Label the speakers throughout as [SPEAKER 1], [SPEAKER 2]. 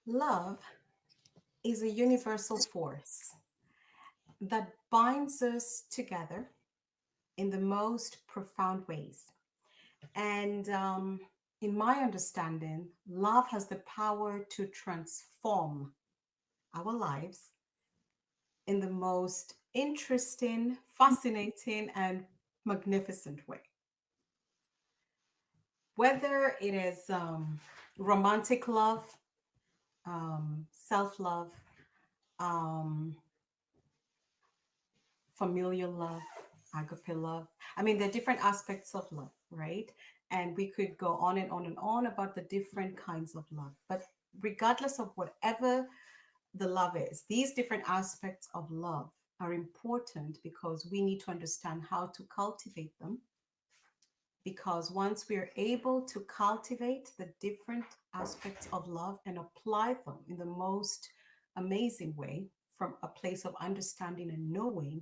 [SPEAKER 1] Love is a universal force that binds us together in the most profound ways. And in my understanding, love has the power to transform our lives in the most interesting, fascinating, and magnificent way. Whether it is romantic love, self love, um, familial love, agape love. I mean, there are different aspects of love, right? And we could go on and on and on about the different kinds of love. But regardless of whatever the love is, these different aspects of love are important because we need to understand how to cultivate them. Because once we are able to cultivate the different aspects of love and apply them in the most amazing way from a place of understanding and knowing,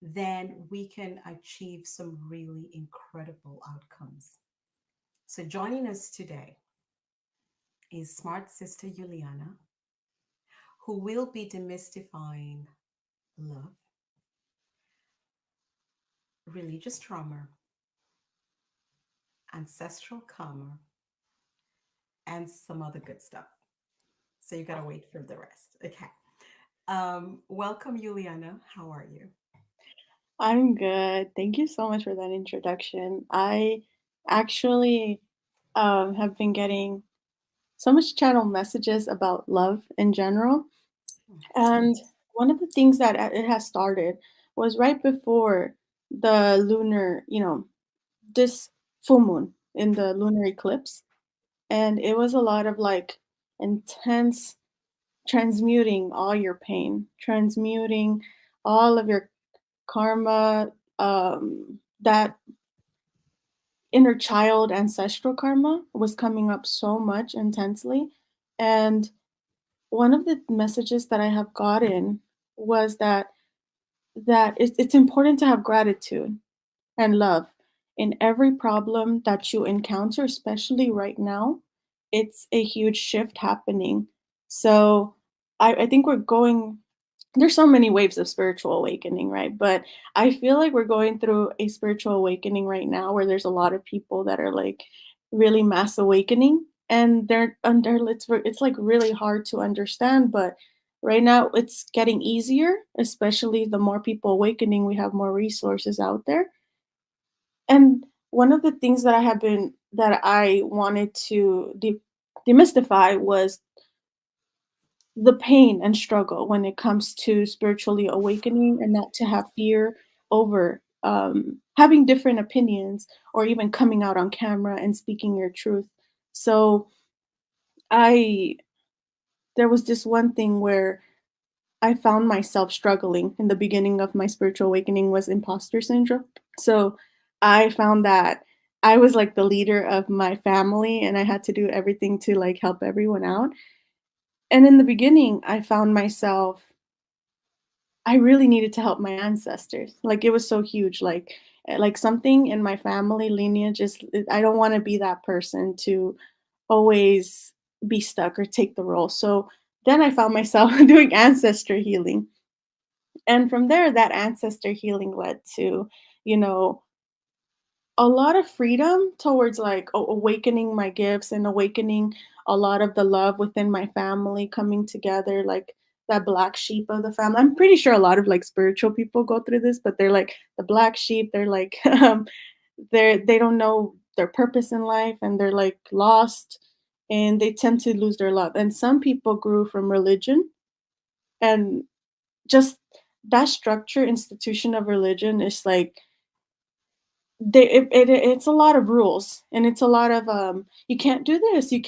[SPEAKER 1] then we can achieve some really incredible outcomes. So, joining us today is smart sister Yuliana, who will be demystifying love, religious trauma, ancestral karma, and some other good stuff. So, you got to wait for the rest. Okay. Welcome, Yuliana. How are you?
[SPEAKER 2] I'm good. Thank you so much for that introduction. I actually have been getting so much channel messages about love in general. And one of the things that it has started was right before the lunar, this full moon in the lunar eclipse. And it was a lot of like intense transmuting all your pain, transmuting all of your karma, that inner child ancestral karma was coming up so much intensely. And one of the messages that I have gotten was that it's important to have gratitude and love in every problem that you encounter, especially right now. It's a huge shift happening. So I think we're going there's so many waves of spiritual awakening, right? But I feel like we're going through a spiritual awakening right now where there's a lot of people that are like really mass awakening and they're under it's like really hard to understand, but right now it's getting easier, especially the more people awakening, we have more resources out there. And one of the things that I wanted to demystify was the pain and struggle when it comes to spiritually awakening and not to have fear over having different opinions or even coming out on camera and speaking your truth. So I there was this one thing where I found myself struggling in the beginning of my spiritual awakening was imposter syndrome. So I found that I was like the leader of my family and I had to do everything to like help everyone out. And in the beginning, I found myself I really needed to help my ancestors. Like, it was so huge, like, something in my family lineage just I don't wanna be that person to always be stuck or take the role. So, then I found myself doing ancestor healing, and from there, that ancestor healing led to, you know, a lot of freedom towards like awakening my gifts and awakening a lot of the love within my family coming together like that black sheep of the family. I'm pretty sure a lot of like spiritual people go through this, but they're like the black sheep. They're like they don't know their purpose in life and they're like lost and they tend to lose their love. And some people grew from religion and just that structure institution of religion is like it's a lot of rules and it's a lot of you can't do this, you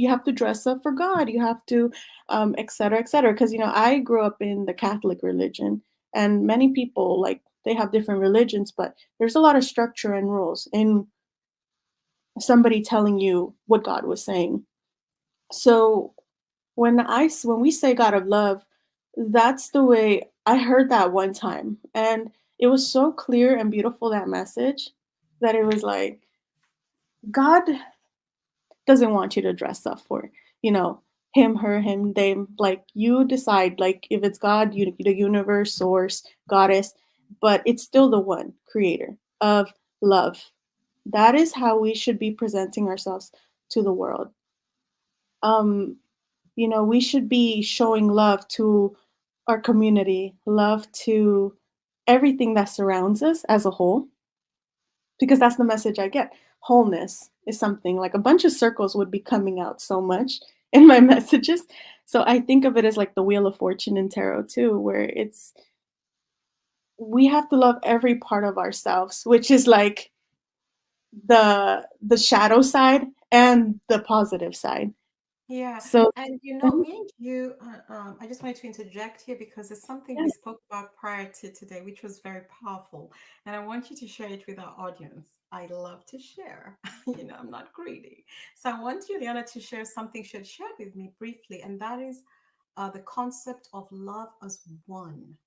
[SPEAKER 2] have to dress up for God, you have to et cetera, et cetera. Because I grew up in the Catholic religion and many people like they have different religions, but there's a lot of structure and rules in somebody telling you what God was saying. So when we say God of love, that's the way I heard that one time. And it was so clear and beautiful, that message, that it was like God doesn't want you to dress up for, you know, him, her, him, them. Like you decide, like if it's God, the universe, source, goddess, but it's still the one creator of love. That is how we should be presenting ourselves to the world. Um, we should be showing love to our community, love to everything that surrounds us as a whole, because that's the message I get. Wholeness is something like a bunch of circles would be coming out so much in my messages. So I think of it as like the Wheel of Fortune in tarot too, where it's we have to love every part of ourselves, which is like the shadow side and the positive side.
[SPEAKER 1] Yeah,
[SPEAKER 2] So
[SPEAKER 1] and
[SPEAKER 2] mhm,
[SPEAKER 1] me and you, I just wanted to interject here because it's something
[SPEAKER 2] yeah,
[SPEAKER 1] we spoke about prior to today, which was very powerful. And I want you to share it with our audience. I love to share. I'm not greedy. So I want Juliana to share something she had shared with me briefly, and that is the concept of love as one.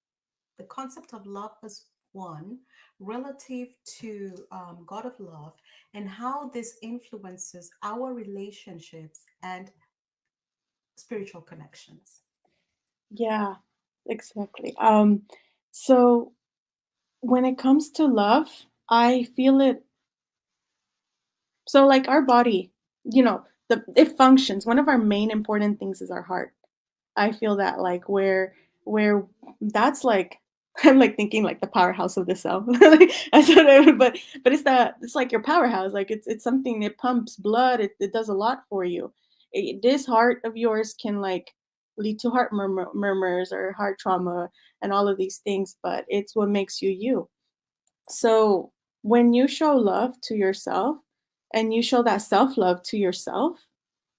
[SPEAKER 1] The concept of love as one relative to God of love, and how this influences our relationships and spiritual connections.
[SPEAKER 2] yeah, exactly. So when it comes to love, I feel it. So like our body, it functions. One of our main important things is our heart. I feel that like where that's like I'm like thinking like the powerhouse of the cell. Like, that's what but it's like your powerhouse. Like it's something that pumps blood. It does a lot for you. This heart of yours can like lead to heart murmurs or heart trauma and all of these things, but it's what makes you you. So when you show love to yourself and you show that self-love to yourself,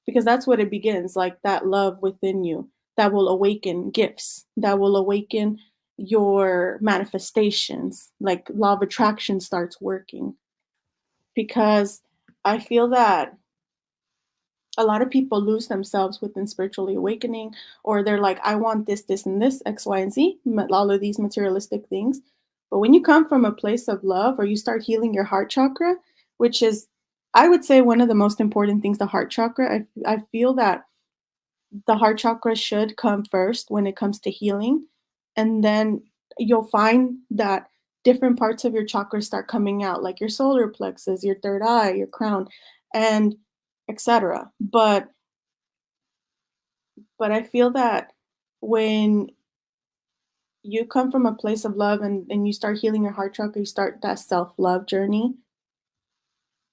[SPEAKER 2] because that's what it begins, like that love within you that will awaken gifts, that will awaken your manifestations, like law of attraction starts working. Because I feel that a lot of people lose themselves within spiritually awakening, or they're like, I want this and this X Y and Z, all of these materialistic things. But when you come from a place of love, or you start healing your heart chakra, which is, I would say, one of the most important things, the heart chakra. I feel that the heart chakra should come first when it comes to healing, and then you'll find that different parts of your chakras start coming out, like your solar plexus, your third eye, your crown, and etc. But I feel that when you come from a place of love, and you start healing your heart chakra, you start that self-love journey,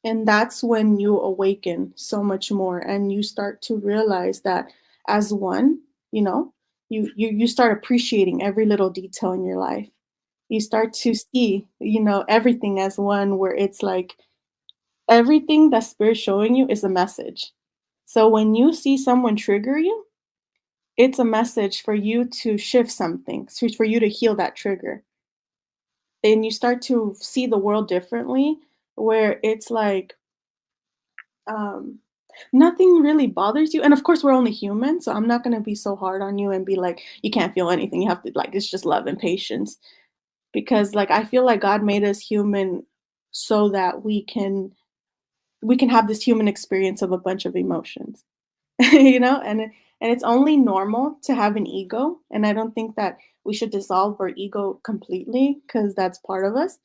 [SPEAKER 2] and that's when you awaken so much more, and you start to realize that as one, you know, you start appreciating every little detail in your life. You start to see, everything as one, where it's like everything that spirit's showing you is a message. So when you see someone trigger you, it's a message for you to shift something, so for you to heal that trigger. And you start to see the world differently, where it's like um, nothing really bothers you. And of course, we're only human, so I'm not gonna be so hard on you and be like, you can't feel anything. You have to like it's just love and patience. Because like I feel like God made us human so that we can have this human experience of a bunch of emotions. And it's only normal to have an ego, and I don't think that we should dissolve our ego completely, because that's part of us,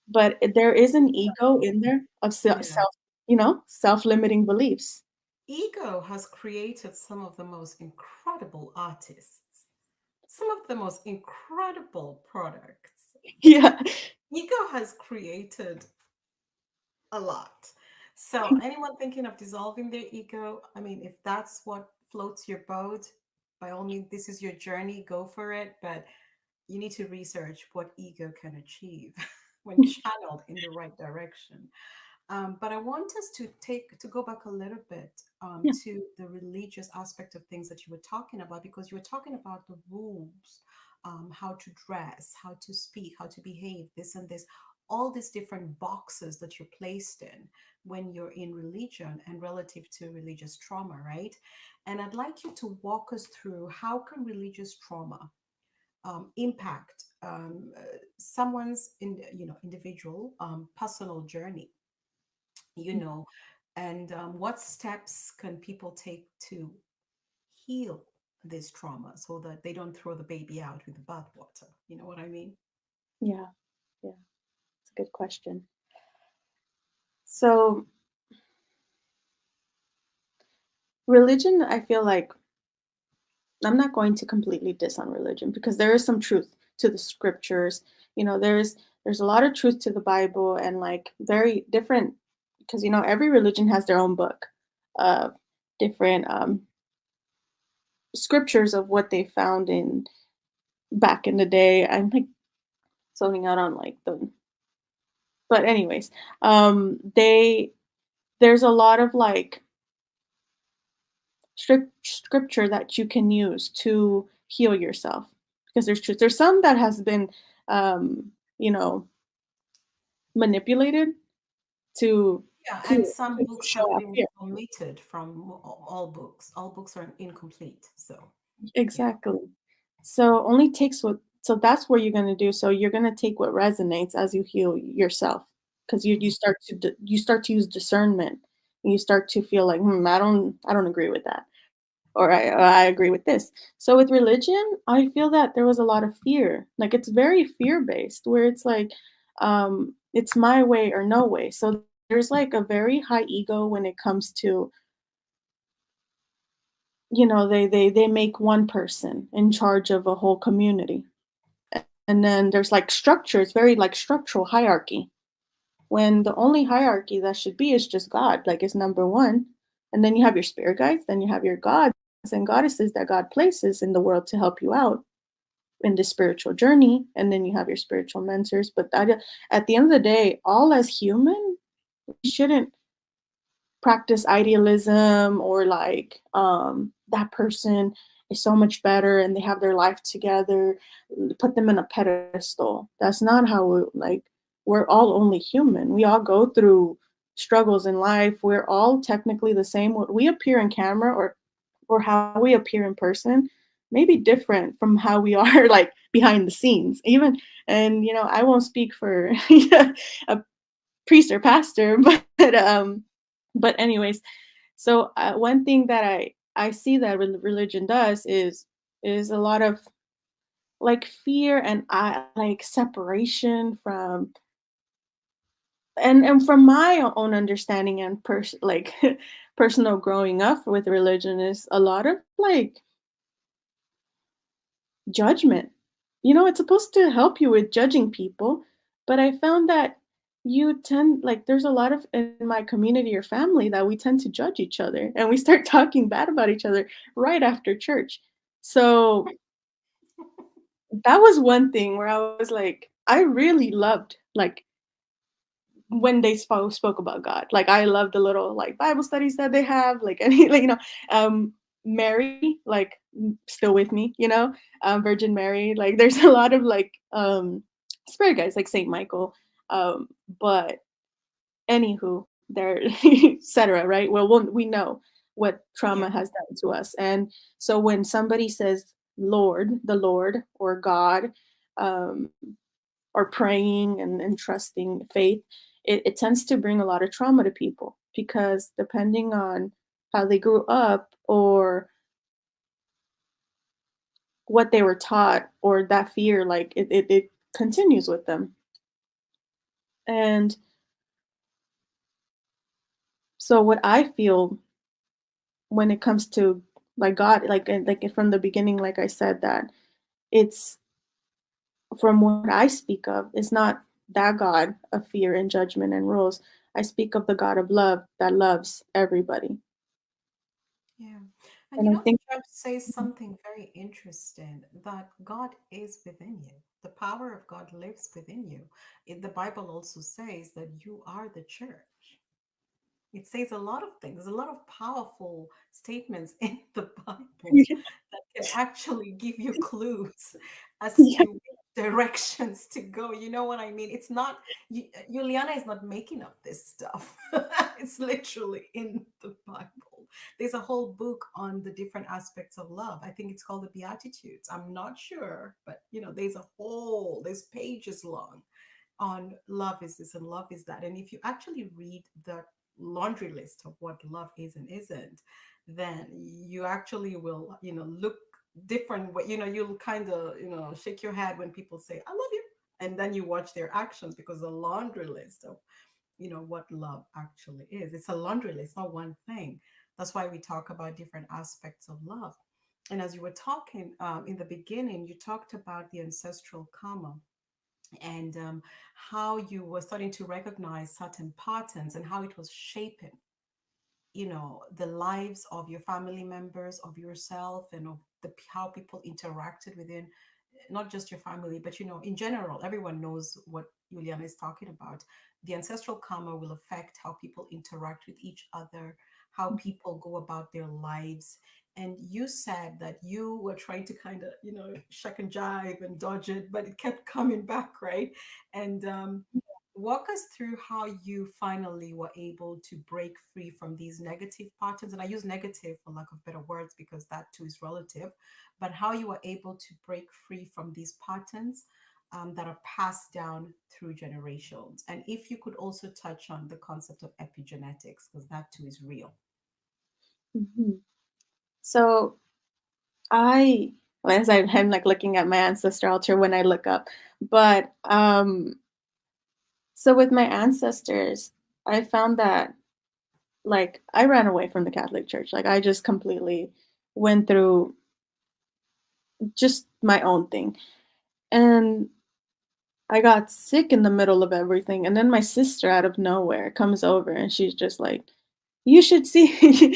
[SPEAKER 2] but there is an ego in there of
[SPEAKER 1] Yeah.
[SPEAKER 2] self-limiting beliefs.
[SPEAKER 1] Ego has created some of the most incredible artists, some of the most incredible products.
[SPEAKER 2] Yeah.
[SPEAKER 1] Ego has created a lot. So, anyone thinking of dissolving their ego, I mean, if that's what floats your boat, by all means, this is your journey, go for it. But you need to research what ego can achieve when channeled in the right direction. But I want us to go back a little bit
[SPEAKER 2] Yeah.
[SPEAKER 1] to the religious aspect of things that you were talking about, because you were talking about the rules, how to dress, how to speak, how to behave, this and this, all these different boxes that you're placed in when you're in religion and relative to religious trauma, right? And I'd like you to walk us through how can religious trauma impact someone's individual personal journey, you know and what steps can people take to heal this trauma so that they don't throw the baby out with the bathwater. You know what I mean?
[SPEAKER 2] Yeah, yeah, it's a good question. So, religion, I feel like I'm not going to completely diss on religion because there is some truth to the scriptures. There's a lot of truth to the Bible and like very different because every religion has their own book of different scriptures of what they found in back in the day. I'm like zoning out on like the but anyways, they there's a lot of like scripture that you can use to heal yourself because there's truth. There's some that has been you know manipulated to
[SPEAKER 1] Yeah,
[SPEAKER 2] to
[SPEAKER 1] and some
[SPEAKER 2] to
[SPEAKER 1] books
[SPEAKER 2] show
[SPEAKER 1] have
[SPEAKER 2] up
[SPEAKER 1] been
[SPEAKER 2] here.
[SPEAKER 1] omitted from all books. All books are incomplete. So, yeah.
[SPEAKER 2] Exactly. So only takes what so that's what you're gonna do. So you're gonna take what resonates as you heal yourself. Because you
[SPEAKER 1] Mhm.
[SPEAKER 2] start to you start to use discernment. And you start to feel like, I don't agree with that. Or I agree with this. So with religion, I feel that there was a lot of fear. Like it's very fear based, where it's like, it's my way or no way. So there's like a very high ego when it comes to, they make one person in charge of a whole community. And then there's like structure, it's very like structural hierarchy. When the only hierarchy that should be is just God, like it's number one. And then you have your spirit guides, then you have your gods and goddesses that God places in the world to help you out in the spiritual journey. And then you have your spiritual mentors. But at the end of the day, all as human, we shouldn't practice idealism or like that person is so much better and they have their life together, put them in a pedestal. That's not how we're all only human. We all go through struggles in life. We're all technically the same. What we appear in camera or how we appear in person may be different from how we are like behind the scenes even. And I won't speak for a priest or pastor, but anyways, so one thing that I see that religion does is a lot of like fear and I like separation from and from my own understanding and like personal growing up with religion is a lot of like judgment. It's supposed to help you with judging people, but I found that you tend like there's a lot of in my community or family that we tend to judge each other and we start talking bad about each other right after church. So that was one thing where I was like, I really loved like when they spoke about God. Like I love the little like Bible studies that they have, like any like Mary, like still with me, Virgin Mary. Like there's a lot of like spirit guides like Saint Michael. But anywho, there etc. Right? Well, we know what
[SPEAKER 1] Yeah.
[SPEAKER 2] trauma has done to us, and so when somebody says Lord, the Lord or God, um, or praying and trusting faith, it tends to bring a lot of trauma to people because depending on how they grew up or what they were taught or that fear, like it continues with them. And so what I feel when it comes to like God, like from the beginning, like I said, that it's from what I speak of, it's not that God of fear and judgment and rules. I speak of the God of love that loves everybody.
[SPEAKER 1] Yeah. And
[SPEAKER 2] And I
[SPEAKER 1] the
[SPEAKER 2] think
[SPEAKER 1] church says something very interesting that God is within you. The power of God lives within you. The Bible also says that you are the church. It says a lot of things, a lot of powerful statements in the Bible that can actually give you clues as
[SPEAKER 2] yeah,
[SPEAKER 1] to directions to go. You know what I mean? It's not, Juliana is not making up this stuff. It's literally in the Bible. There's a whole book on the different aspects of love. I think it's called the Beatitudes. I'm not sure, but there's pages long on love is this and love is that. And if you actually read the laundry list of what love is and isn't, then you actually will, look different. You'll kind of, shake your head when people say, I love you. And then you watch their actions, because the laundry list of, what love actually is. It's a laundry list, not one thing. That's why we talk about different aspects of love. And as you were talking in the beginning, you talked about the ancestral karma, and how you were starting to recognize certain patterns and how it was shaping, the lives of your family members, of yourself, and of how people interacted within, not just your family, but in general. Everyone knows what Juliana is talking about. The ancestral karma will affect how people interact with each other, how people go about their lives. And you said that you were trying to kind of, shuck and jive and dodge it, but it kept coming back, right? And walk us through how you finally were able to break free from these negative patterns. And I use negative for lack of better words, because that too is relative, but how you were able to break free from these patterns that are passed down through generations. And if you could also touch on the concept of epigenetics, because that too is real.
[SPEAKER 2] Mhm. So I, as I'm like looking at my ancestor altar when I look up, but so with my ancestors, I found that like I ran away from the Catholic Church. Like I just completely went through just my own thing. And I got sick in the middle of everything. And then my sister out of nowhere comes over and she's just like, you should see,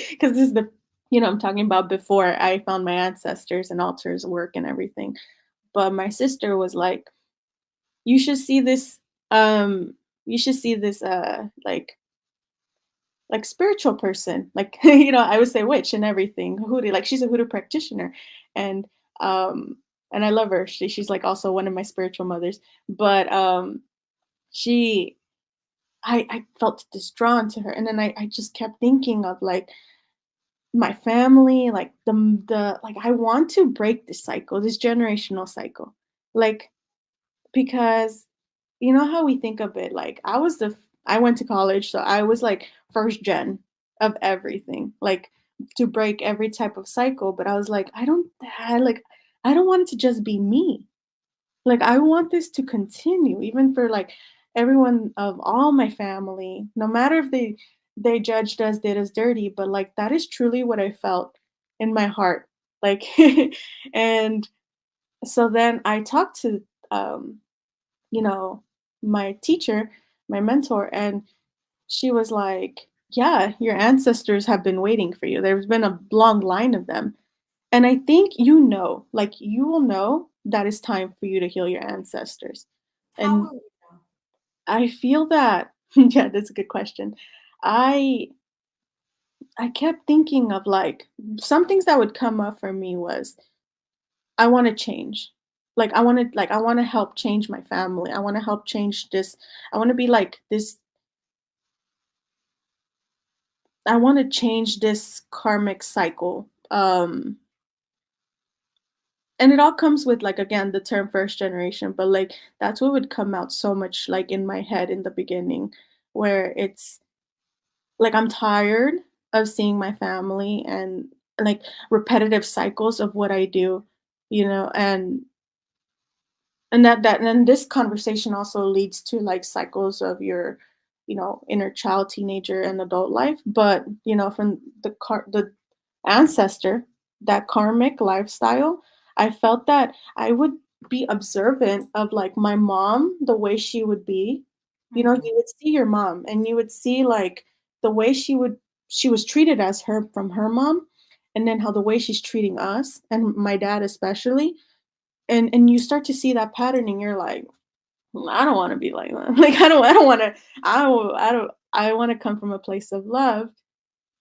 [SPEAKER 2] because this is the, I'm talking about before I found my ancestors and altars work and everything. But my sister was like, you should see this, um, you should see this, like spiritual person, like, I would say witch and everything, hoodoo, like she's a hoodoo practitioner. And, um, and I love her. She's like also one of my spiritual mothers, but, she I felt this drawn to her, and then I just kept thinking of like my family, like the like I want to break this cycle, this generational cycle, like because you know how we think of it, like I went to college, so I was like first gen of everything, like to break every type of cycle, but I was like I don't want it to just be me. Like, I want this to continue even for, like, everyone of all my family, no matter if they judged us, did us dirty, but, like, that is truly what I felt in my heart. Like, and so then I talked to, um, you know, my teacher, my mentor, and she was like, "Yeah, your ancestors have been waiting for you. There's been a long line of them." And I think like you will know that it's time for you to heal your ancestors.
[SPEAKER 1] How
[SPEAKER 2] And
[SPEAKER 1] will we know?
[SPEAKER 2] I feel that yeah, that's a good question. I I kept thinking of like some things that would come up for me was I want to change. I want to help change my family. I want to help change this. I want to be like this I want to change this karmic cycle. And it all comes with like again the term first generation, but like that's what would come out so much like in my head in the beginning, where it's like I'm tired of seeing my family and like repetitive cycles of what I do, and that and then this conversation also leads to like cycles of your inner child, teenager, and adult life, but from the ancestor, that karmic lifestyle, I felt that I would be observant of like my mom, the way she would be.
[SPEAKER 1] Mhm.
[SPEAKER 2] You would see your mom and you would see like the way she was treated as her from her mom, and then how the way she's treating us and my dad especially, and you start to see that pattern and you're like, "Well, I don't want to be like that." Like I don't want to I want to come from a place of love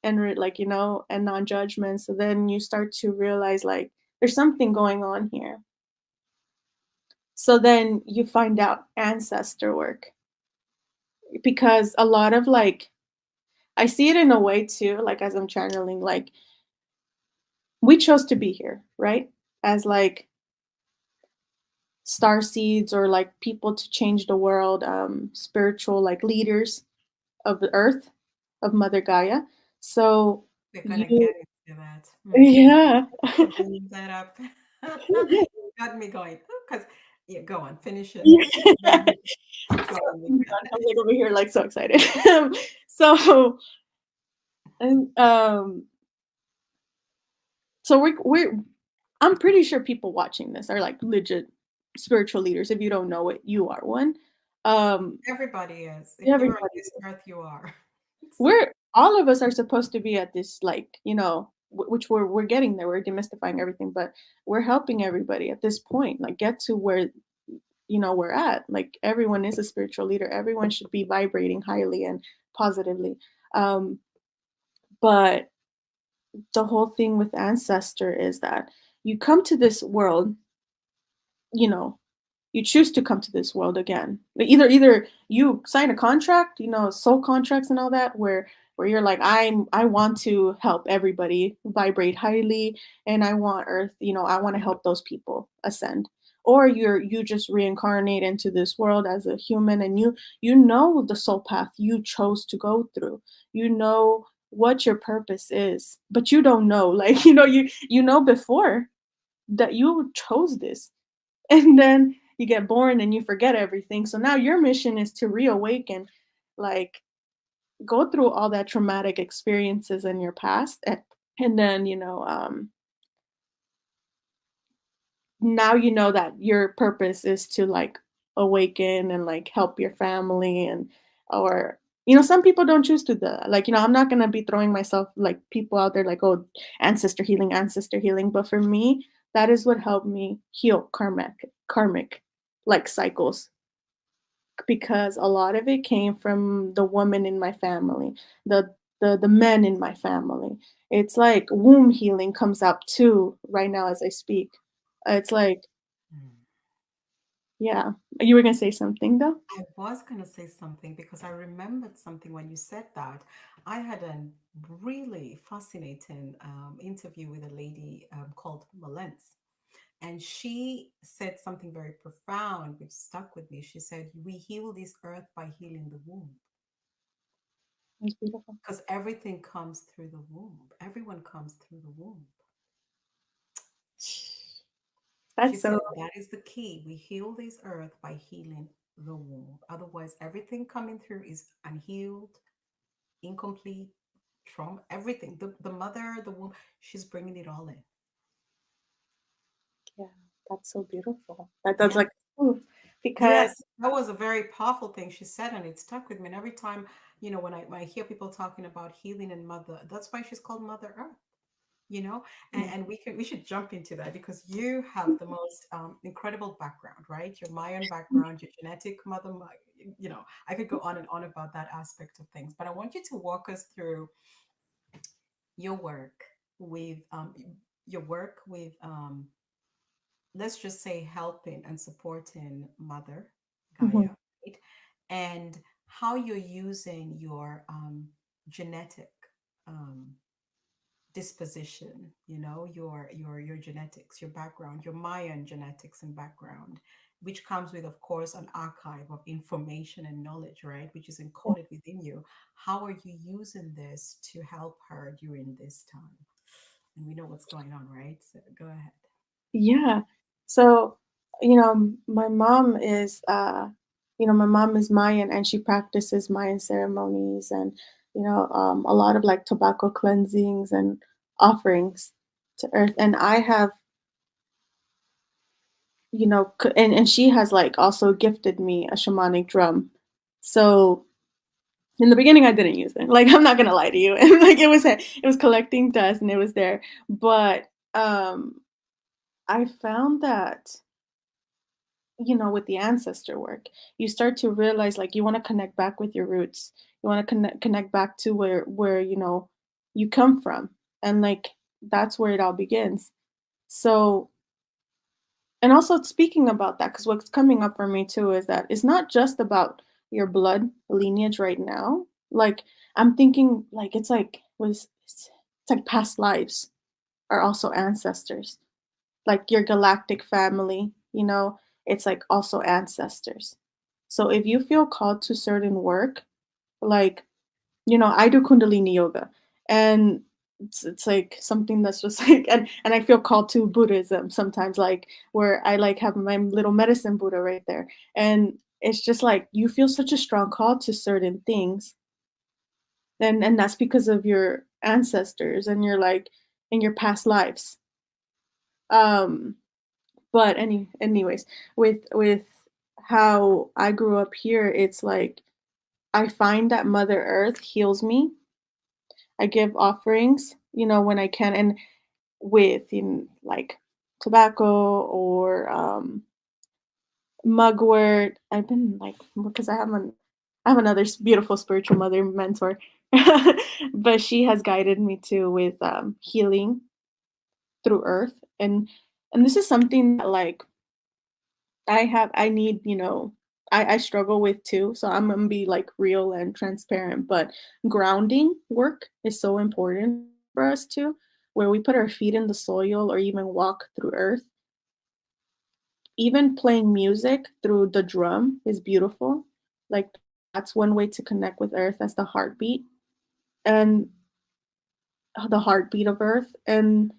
[SPEAKER 2] and like and non-judgment. So then you start to realize like there's something going on here. So then you find out ancestor work, because a lot of like I see it in a way too, like as I'm channeling, like we chose to be here, right? As like star seeds or like people to change the world, spiritual like leaders of the earth, of Mother Gaia. So
[SPEAKER 1] We're gonna
[SPEAKER 2] you,
[SPEAKER 1] get into that.
[SPEAKER 2] yeah.
[SPEAKER 1] To bring that up. Got me going. Because yeah, go on, finish it. Then we keep
[SPEAKER 2] So,
[SPEAKER 1] going with
[SPEAKER 2] I'm
[SPEAKER 1] that.
[SPEAKER 2] like over here like so excited. So and so we're I'm pretty sure people watching this are like legit spiritual leaders. If you don't know it, you are one. Um,
[SPEAKER 1] Everybody is. If you're on
[SPEAKER 2] everybody.
[SPEAKER 1] this earth, you are. So
[SPEAKER 2] We're all of us are supposed to be at this like, which we're getting there. We're demystifying everything, but we're helping everybody at this point, like get to where we're at. Like everyone is a spiritual leader. Everyone should be vibrating highly and positively. Um, but the whole thing with ancestor is that you come to this world, you know, you choose to come to this world again. Like either you sign a contract, soul contracts and all that, where you're like, I want to help everybody vibrate highly, and I want Earth, I want to help those people ascend. Or you just reincarnate into this world as a human, and you know the soul path you chose to go through. You know what your purpose is, but you don't know, like, you know before that you chose this, and then you get born and you forget everything. So now your mission is to reawaken, like go through all that traumatic experiences in your past, and then now you know that your purpose is to like awaken and like help your family, and or some people don't choose to do that. Like, I'm not gonna be throwing myself like people out there like, oh, ancestor healing, but for me, that is what helped me heal karmic like cycles, because a lot of it came from the woman in my family, the men in my family. It's like womb healing comes up too right now as I speak. It's like,
[SPEAKER 1] mm.
[SPEAKER 2] yeah. You were gonna say something though?
[SPEAKER 1] I was going to say something because I remembered something when you said that. I had a really fascinating interview with a lady called Malens. And she said something very profound, which stuck with me. She said, we heal this earth by healing the womb.
[SPEAKER 2] It's beautiful.
[SPEAKER 1] Because everything comes through the womb. Everyone comes through the womb. She
[SPEAKER 2] That's
[SPEAKER 1] said
[SPEAKER 2] so,
[SPEAKER 1] that is the key. We heal this earth by healing the womb. Otherwise, everything coming through is unhealed, incomplete, trauma, everything. The mother, the womb, she's bringing it all in.
[SPEAKER 2] yeah, that's so beautiful. That's
[SPEAKER 1] Yeah.
[SPEAKER 2] like, ooh, because
[SPEAKER 1] Yes, that was a very powerful thing she said, and it stuck with me. And every time, when I hear people talking about healing and mother, that's why she's called Mother Earth. you know
[SPEAKER 2] mm,
[SPEAKER 1] and we should jump into that because you have the most incredible background, right? Your Mayan background, your genetic mother, I could go on and on about that aspect of things, but I want you to walk us through your work with let's just say helping and supporting Mother
[SPEAKER 2] mhm.
[SPEAKER 1] Gaia, right? And how you're using your genetic um, disposition, your genetics, your background, your Mayan genetics and background, which comes with, of course, an archive of information and knowledge, right, which is encoded within you. How are you using this to help her during this time? And we know what's going on, right? So go ahead.
[SPEAKER 2] Yeah. So, my mom is Mayan, and she practices Mayan ceremonies, and, a lot of like tobacco cleansings and offerings to earth. And I have, and she has like also gifted me a shamanic drum. So in the beginning, I didn't use it. Like, I'm not gonna lie to you. And like, it was collecting dust and it was there. But I found that, with the ancestor work, you start to realize like you want to connect back with your roots. You want to connect back to where you come from, and like that's where it all begins. So, and also speaking about that, because what's coming up for me too is that it's not just about your blood lineage right now. Like I'm thinking, like it's like past lives are also ancestors, like your galactic family, it's like also ancestors. So if you feel called to certain work, like, I do Kundalini yoga, and it's like something that's just like, and I feel called to Buddhism sometimes, like where I like have my little medicine Buddha right there, and it's just like you feel such a strong call to certain things, and that's because of your ancestors and your like in your past lives. Um, but anyways, with how I grew up here, it's like I find that Mother Earth heals me. I give offerings, when I can, and with like tobacco or mugwort. I've been like because I have another beautiful spiritual mother mentor, but she has guided me too with healing through earth, and this is something that like I need, I struggle with too. So I'm gonna be like real and transparent. But grounding work is so important for us too, where we put our feet in the soil or even walk through earth. Even playing music through the drum is beautiful. Like that's one way to connect with earth as the heartbeat and the heartbeat of earth. And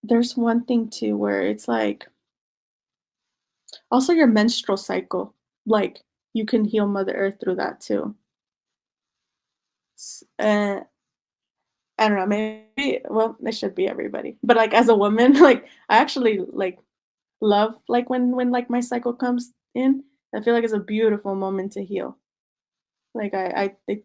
[SPEAKER 2] there's one thing too where it's like also your menstrual cycle. Like you can heal Mother Earth through that too. I don't know, maybe well, it should be everybody. But like as a woman, like I actually like love like when like my cycle comes in. I feel like it's a beautiful moment to heal. Like I think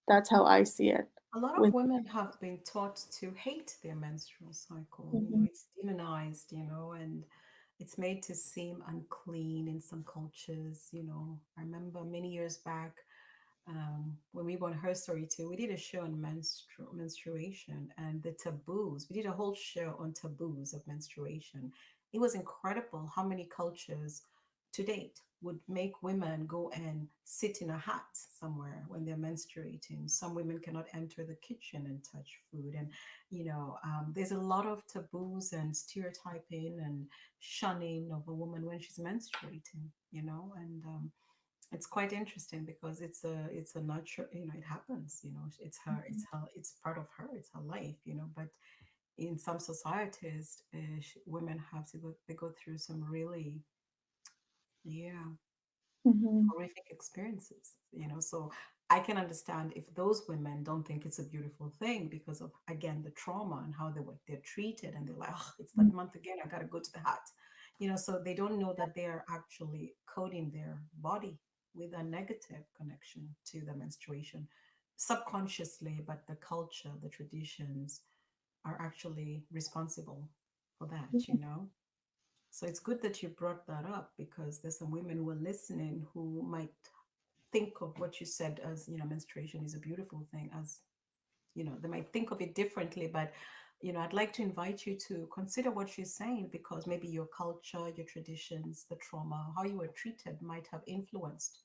[SPEAKER 2] that's how I see it.
[SPEAKER 1] A lot of
[SPEAKER 2] With
[SPEAKER 1] women have been taught to hate their menstrual cycle.
[SPEAKER 2] Mhm,
[SPEAKER 1] It's demonized, and it's made to seem unclean in some cultures. I remember many years back, when we were on Her Story too, we did a show on menstruation and the taboos. We did a whole show on taboos of menstruation. It was incredible how many cultures to date would make women go and sit in a hut somewhere when they're menstruating. Some women cannot enter the kitchen and touch food. And, there's a lot of taboos and stereotyping and shunning of a woman when she's menstruating, and it's quite interesting because it's a nurture, it happens. It's part of her, it's her life. But in some societies, women have to go through some really, yeah,
[SPEAKER 2] mhm,
[SPEAKER 1] horrific experiences. So I can understand if those women don't think it's a beautiful thing because of, again, the trauma and how they're treated, and they're like, oh, it's
[SPEAKER 2] mhm,
[SPEAKER 1] that month again, I gotta go to the hut. So they don't know that they are actually coding their body with a negative connection to the menstruation subconsciously, but the culture, the traditions are actually responsible for that. So it's good that you brought that up because there's some women who are listening who might think of what you said as, menstruation is a beautiful thing, as, they might think of it differently. But, I'd like to invite you to consider what she's saying, because maybe your culture, your traditions, the trauma, how you were treated might have influenced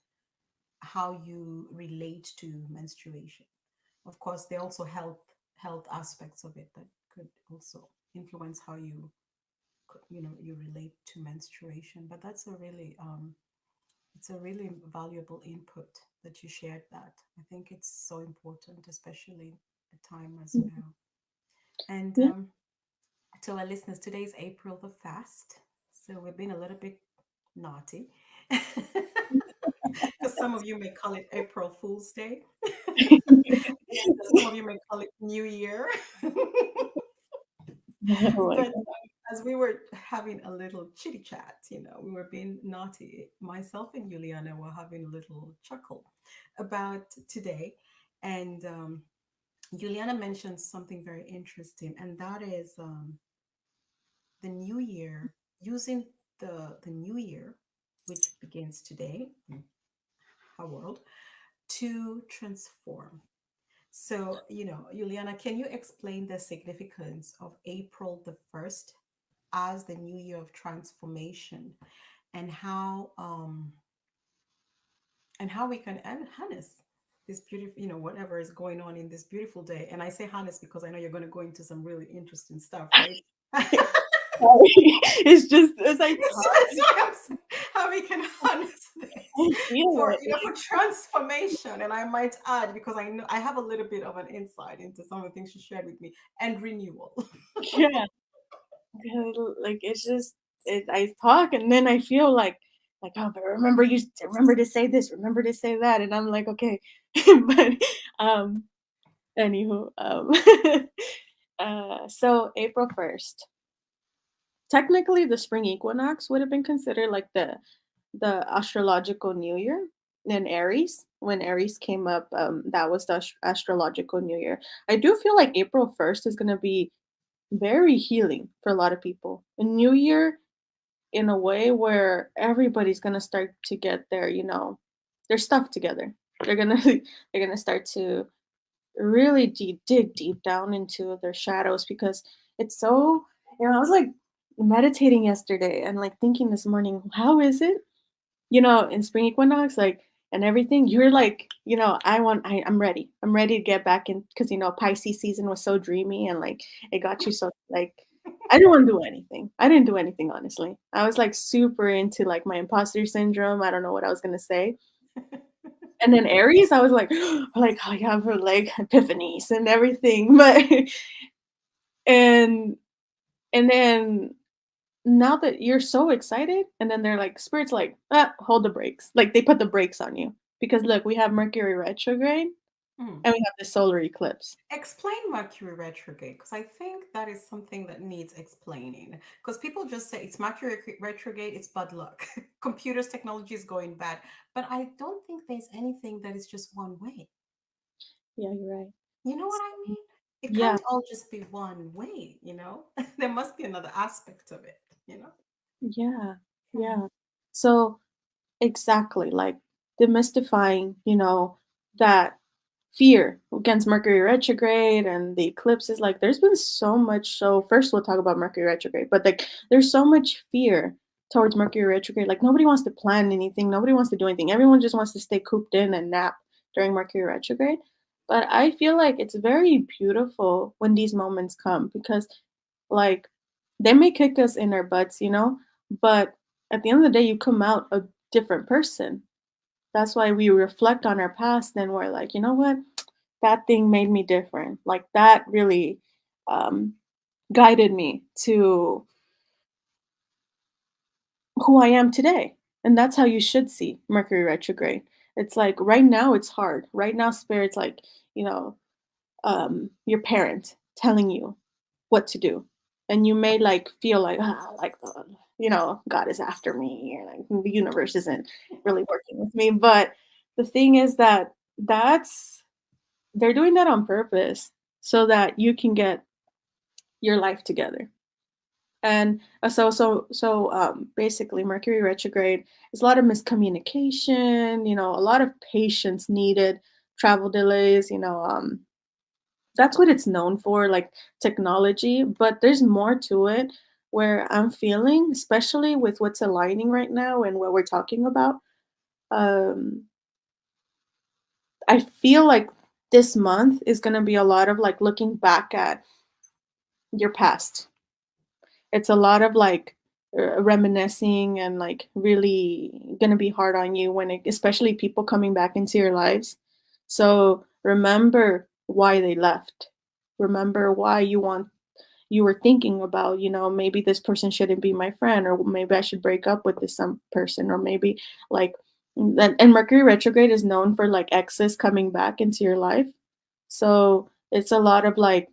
[SPEAKER 1] how you relate to menstruation. Of course, there are also health aspects of it that could also influence how you relate to menstruation. But that's a really it's a really valuable input that you shared that. I think it's so important, especially at time as
[SPEAKER 2] mhm.
[SPEAKER 1] now. And
[SPEAKER 2] Yeah.
[SPEAKER 1] to our listeners, today is April the fast. So we've been a little bit naughty. Because some of you may call it April Fool's Day. And some of you may call it New Year.
[SPEAKER 2] Oh my
[SPEAKER 1] But
[SPEAKER 2] god.
[SPEAKER 1] as we were having a little chitty chat, we were being naughty. Myself and Yuliana were having a little chuckle about today. And Juliana mentioned something very interesting, and that is the new year, using the new year, which begins today in our world, to transform. So, Juliana, can you explain the significance of April the 1st as the new year of transformation, and how we can harness this beautiful, whatever is going on in this beautiful day. And I say harness because I know you're going to go into some really interesting stuff, right?
[SPEAKER 2] as I talk,
[SPEAKER 1] That's why I'm saying how we can harness this
[SPEAKER 2] I feel
[SPEAKER 1] for,
[SPEAKER 2] it.
[SPEAKER 1] for transformation. And I might add, because I know I have a little bit of an insight into some of the things she shared with me, and renewal.
[SPEAKER 2] Yeah, like it's just I talk and then I feel like oh, but remember to say this, remember to say that, and I'm like okay, but um, anywho, so April 1st. Technically, the spring equinox would have been considered like the astrological new year in Aries. When Aries came up, that was the astrological new year. I do feel like April 1st is gonna be very healing for a lot of people. A new year in a way where everybody's gonna start to get their stuff together. They're gonna they're gonna start to really dig deep down into their shadows because it's so I was like meditating yesterday and like thinking this morning, how is it? In spring equinox, like and everything, you're like, I'm ready. I'm ready to get back in because Pisces season was so dreamy and like it got you so like I didn't want to do anything. I didn't do anything honestly. I was like super into like my imposter syndrome. I don't know what I was gonna say. And then Aries, I was like I have like epiphanies and everything. But and and then now that you're so excited, and then they're like, spirits like, hold the brakes. Like they put the brakes on you. Because look, we have Mercury retrograde
[SPEAKER 1] Hmm.
[SPEAKER 2] and we have the solar eclipse.
[SPEAKER 1] Explain Mercury retrograde, because I think that is something that needs explaining. Because people just say it's Mercury retrograde, it's bad luck. Computers, technology is going bad. But I don't think there's anything that is just one way.
[SPEAKER 2] Yeah, you're right.
[SPEAKER 1] You know what I mean? It
[SPEAKER 2] Yeah,
[SPEAKER 1] can't all just be one way? There must be another aspect of it?
[SPEAKER 2] yeah,
[SPEAKER 1] Hmm.
[SPEAKER 2] yeah. So exactly, like demystifying, that fear against Mercury retrograde and the eclipses. Like, there's been so much. So, first, we'll talk about Mercury retrograde, but like, there's so much fear towards Mercury retrograde. Like, nobody wants to plan anything, nobody wants to do anything. Everyone just wants to stay cooped in and nap during Mercury retrograde. But I feel like it's very beautiful when these moments come because, like, they may kick us in our butts, but at the end of the day, you come out a different person. That's why we reflect on our past and we're like, you know what? That thing made me different. Like that really um, guided me to who I am today. And that's how you should see Mercury retrograde. It's like right now it's hard. Right now, spirit's like, you know, your parent telling you what to do. And you may like feel like, God is after me or like the universe isn't really working with me. But the thing is that that's they're doing that on purpose so that you can get your life together. And basically Mercury retrograde is a lot of miscommunication, a lot of patience needed, travel delays, that's what it's known for, like technology, but there's more to it where I'm feeling, especially with what's aligning right now and what we're talking about. Um, I feel like this month is going to be a lot of like looking back at your past. It's a lot of like reminiscing and like really going to be hard on you especially people coming back into your lives. So remember why they left. Remember why you were thinking about, maybe this person shouldn't be my friend, or maybe I should break up with this some person, or maybe like, and Mercury retrograde is known for like exes coming back into your life. So it's a lot of like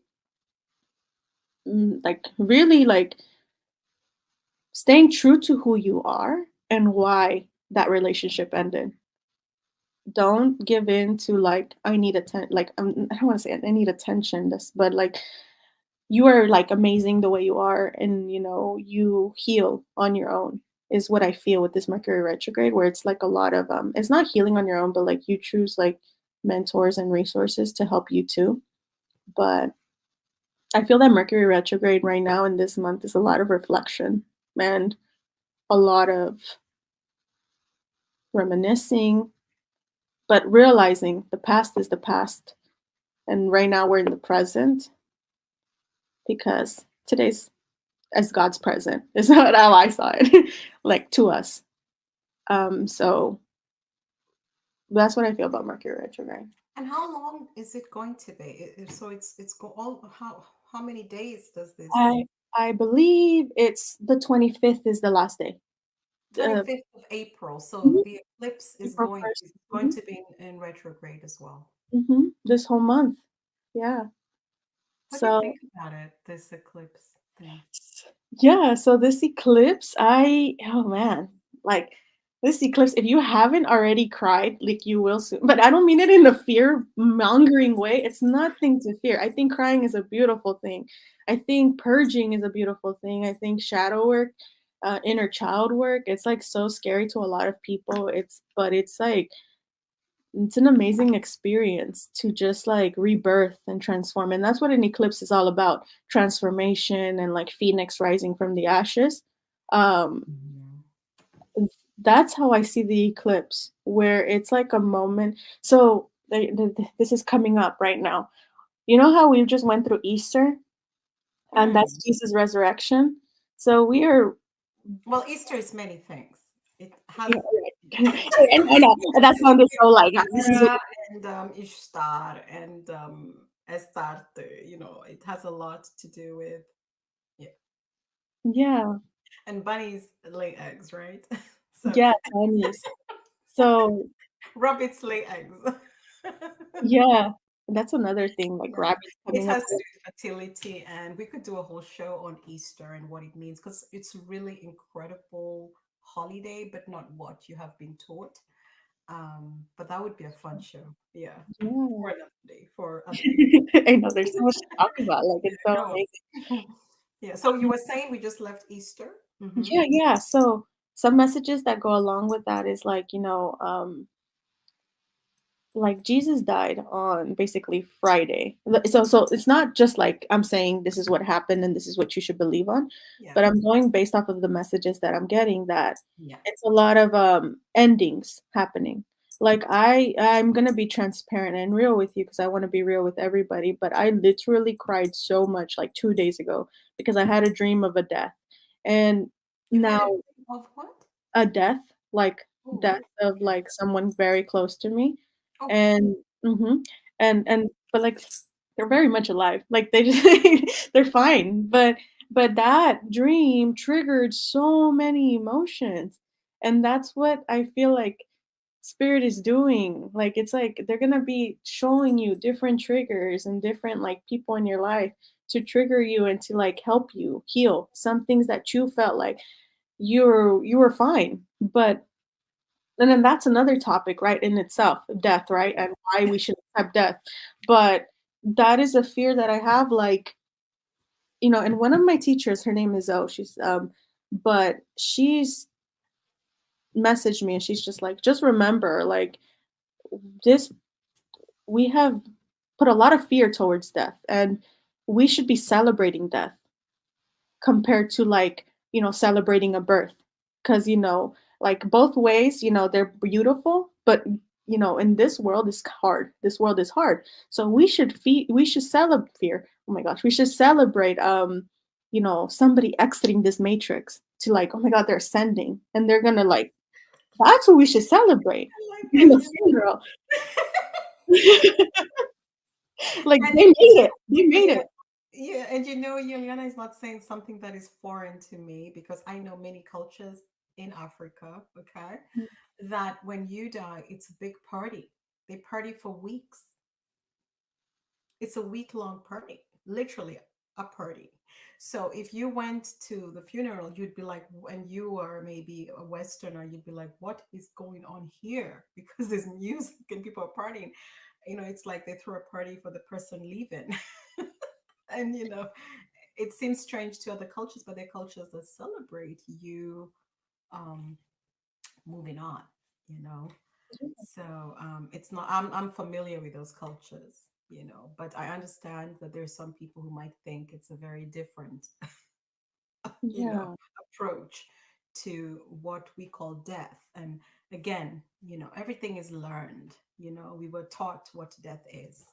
[SPEAKER 2] really like staying true to who you are and why that relationship ended. Don't give in to like I need attention. Like I don't want to say I need attention. But like you are like amazing the way you are, and you heal on your own is what I feel with this Mercury retrograde, where it's like a lot of it's not healing on your own, but like you choose like mentors and resources to help you too. But I feel that Mercury retrograde right now in this month is a lot of reflection and a lot of reminiscing, but realizing the past is the past. And right now we're in the present because today's as God's present. Is not how I saw it, like to us. So that's what I feel about Mercury retrograde.
[SPEAKER 1] And how long is it going to be? So it's go all how many days does this
[SPEAKER 2] I I believe it's the 25th is the last day. Uh,
[SPEAKER 1] 25th of April? So
[SPEAKER 2] mhm,
[SPEAKER 1] the eclipse
[SPEAKER 2] April
[SPEAKER 1] is
[SPEAKER 2] 1st.
[SPEAKER 1] going to be in retrograde as well.
[SPEAKER 2] This whole month. Yeah.
[SPEAKER 1] What do you
[SPEAKER 2] So
[SPEAKER 1] think about it, this eclipse thing?
[SPEAKER 2] yeah, so this eclipse, oh man, like this eclipse, if you haven't already cried, like you will soon. But I don't mean it in a fear mongering way. It's nothing to fear. I think crying is a beautiful thing. I think purging is a beautiful thing. I think shadow work, inner child work, it's like so scary to a lot of people. But it's like it's an amazing experience to just like rebirth and transform. And that's what an eclipse is all about, transformation and like phoenix rising from the ashes. Um,
[SPEAKER 1] Mhm.
[SPEAKER 2] that's how I see the eclipse, where it's like a moment. So this is coming up right now. You know how we just went through Easter, and that's
[SPEAKER 1] Mm.
[SPEAKER 2] Jesus' resurrection. So we are,
[SPEAKER 1] Well, Easter is many things. It has
[SPEAKER 2] you know, and I know that sounded so like this is
[SPEAKER 1] Mara and Ishtar and Astarte. It has a lot to do with, yeah.
[SPEAKER 2] yeah,
[SPEAKER 1] And bunnies lay eggs, right? So
[SPEAKER 2] yeah, Chinese. So
[SPEAKER 1] rabbits lay eggs.
[SPEAKER 2] yeah, that's another thing, like
[SPEAKER 1] Yeah,
[SPEAKER 2] rabbits
[SPEAKER 1] it
[SPEAKER 2] coming up
[SPEAKER 1] has to
[SPEAKER 2] with
[SPEAKER 1] do with fertility, and we could do a whole show on Easter and what it means because it's a really incredible holiday, but not what you have been taught. But that would be a fun show. Yeah,
[SPEAKER 2] yeah.
[SPEAKER 1] for another day, for other people.
[SPEAKER 2] I know there's so much to talk about, like, it's so
[SPEAKER 1] Go
[SPEAKER 2] amazing.
[SPEAKER 1] on. Yeah. So you were saying we just left Easter. Mm-hmm.
[SPEAKER 2] Yeah, yeah, so some messages that go along with that is like Jesus died on basically Friday. So it's not just like I'm saying this is what happened and this is what you should believe on,
[SPEAKER 1] Yeah.
[SPEAKER 2] but I'm going based off of the messages that I'm getting that
[SPEAKER 1] Yeah.
[SPEAKER 2] it's a lot of endings happening. Like I'm gonna be transparent and real with you because I want to be real with everybody. But I literally cried so much like 2 days ago because I had a dream of a death, and
[SPEAKER 1] You
[SPEAKER 2] now
[SPEAKER 1] had a dream of what?
[SPEAKER 2] a death, like death
[SPEAKER 1] Oh,
[SPEAKER 2] of
[SPEAKER 1] okay.
[SPEAKER 2] like someone very close to me,
[SPEAKER 1] Okay.
[SPEAKER 2] and and but like they're very much alive. Like they just they're fine, but that dream triggered so many emotions, and that's what I feel like spirit is doing. Like it's like they're gonna be showing you different triggers and different like people in your life to trigger you and to like help you heal some things that you felt like you were fine. But and then that's another topic, right, in itself, death, right, and why we should accept death. But that is a fear that I have, like, and one of my teachers, her name is Zoe, but she's messaged me and she's just like, just remember, like, this, we have put a lot of fear towards death, and we should be celebrating death compared to like celebrating a birth, because like both ways, they're beautiful, but in this world is hard, so we should celebrate fear. Oh my gosh, we should celebrate somebody exiting this matrix to like, oh my god, they're ascending and they're gonna like, that's what we should celebrate
[SPEAKER 1] I like
[SPEAKER 2] in
[SPEAKER 1] that.
[SPEAKER 2] the funeral. Like
[SPEAKER 1] And
[SPEAKER 2] they made it, they made
[SPEAKER 1] yeah,
[SPEAKER 2] it.
[SPEAKER 1] yeah, and Yuliana is not saying something that is foreign to me because I know many cultures in Africa, okay, that when you die, it's a big party. They party for weeks. It's a week-long party, literally a party. So if you went to the funeral, you'd be like, and you are maybe a Westerner, you'd be like, what is going on here? Because there's music and people are partying. It's like they throw a party for the person leaving. And it seems strange to other cultures, but there are cultures that celebrate you um moving on, you know. So it's not. I'm familiar with those cultures, but I understand that there's some people who might think it's a very different, you know,
[SPEAKER 2] Yeah,
[SPEAKER 1] approach to what we call death. And again, everything is learned. We were taught what death is.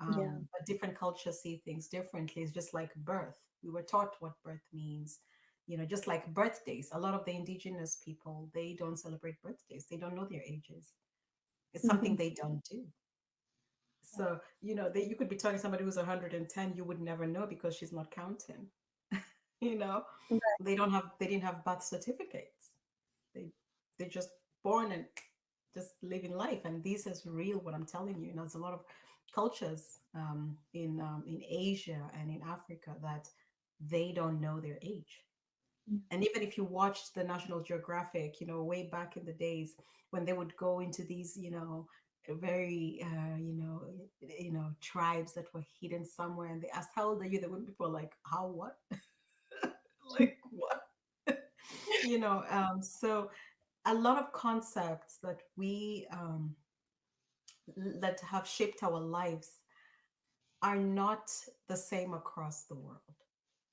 [SPEAKER 2] Yeah.
[SPEAKER 1] But different cultures see things differently. It's just like birth. We were taught what birth means. Just like birthdays. A lot of the indigenous people, they don't celebrate birthdays. They don't know their ages. It's something
[SPEAKER 2] Mhm.
[SPEAKER 1] they don't do. So, you could be telling somebody who's 110, you would never know because she's not counting. You know,
[SPEAKER 2] Right.
[SPEAKER 1] they didn't have birth certificates. They they're just born and just living life. And this is real, what I'm telling you. There's a lot of cultures in Asia and in Africa that they don't know their age.
[SPEAKER 2] Yeah.
[SPEAKER 1] And even if you watched the National Geographic, way back in the days when they would go into these, very, tribes that were hidden somewhere, and they asked, "How old are you?" There would be people like, "How what?" Like what? So a lot of concepts that have shaped our lives are not the same across the world.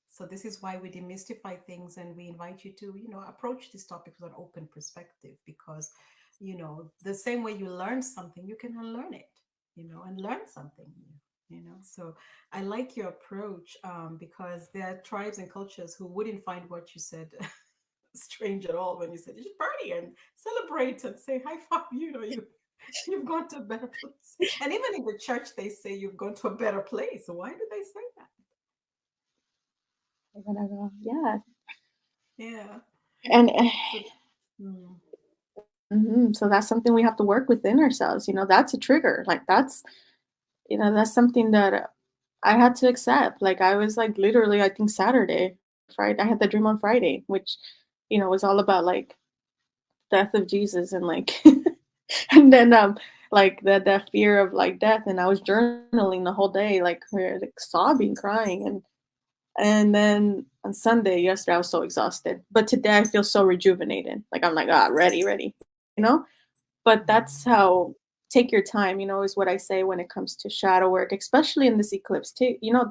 [SPEAKER 1] So this is why we demystify things, and we invite you to, approach these topics with an open perspective, because, the same way you learn something, you can unlearn it, and learn something new, So I like your approach, because there are tribes and cultures who wouldn't find what you said strange at all when you said you should party and celebrate and say high five, you've gone to a better place. And even in the church, they say you've gone to a better place. Why do they say that?
[SPEAKER 2] We're gonna go. Yeah.
[SPEAKER 1] Yeah.
[SPEAKER 2] And
[SPEAKER 1] So, mm,
[SPEAKER 2] so that's something we have to work within ourselves. That's a trigger. Like that's something that I had to accept. Like I was like literally, I think Saturday, Friday, I had the dream on Friday, which, was all about like death of Jesus and like and then like the fear of like death. And I was journaling the whole day, like we're like sobbing, crying. And then on Sunday, yesterday, I was so exhausted. But today I feel so rejuvenated. Like I'm like, ready, But that's
[SPEAKER 1] mm,
[SPEAKER 2] how take your time, is what I say when it comes to shadow work, especially in this eclipse.